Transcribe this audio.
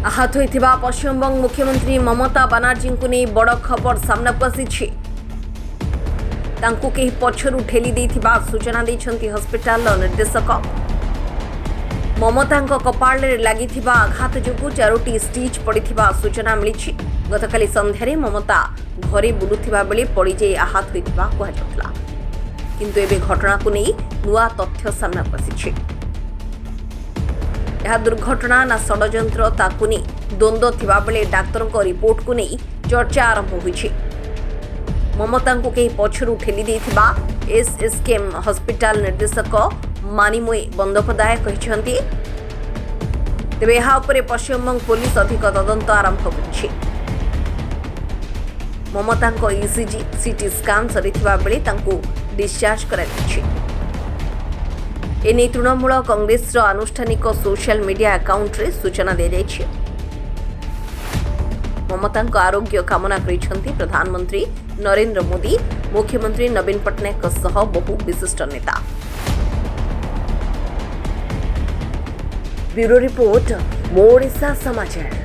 आहत होइथिबा पश्चिमबंग मुख्यमंत्री ममता बानार्जी को नहीं बड़ खबर सामना को आसी तांकु केही पछरु ठेली देथिबा सूचना दैछंती हॉस्पिटल निर्देशक। ममता कपाଳରେ लागिथिबा आघात जोगु 4टी स्टिच पड़िथिबा सूचना मिलिछि। गतकाली संध्यारे ममता घरे बुलुथिबा बेले पड़िजाई आहत होइथिबा कहजाउतला, किंतु एबे घटना को नहीं नुआ तथ्य सामना को आसी। यह दुर्घटना ना षड्यंत्र ताकु नहीं द्वंद्व थिबा बेले डाक्तर को रिपोर्ट को नहीं चर्चा आरंभ होइछि। ममता को कहीं पछरु ठेली देथिबा एसएसकेएम हॉस्पिटल निर्देशक मानिमोई बंदोपध्याय कहते। तेबे यह उपरे पश्चिमबंग पुलिस अधिक तदंत आरंभ करिछि। ममता ईसीजी सीटी स्कान सरिथिबा बेले तांकु डिस्चार्ज करा ଯାଇଛି। एने तृणमूल कांग्रेस आनुष्ठानिक सोशल मीडिया अकाउंट रे सूचना दे जाइछि। ममता आरोग्य कामना करिसेंती प्रधानमंत्री नरेंद्र मोदी, मुख्यमंत्री नवीन पट्टनायक सह बहु विशिष्ट नेता। ब्यूरो रिपोर्ट, ओडिशा समाचार।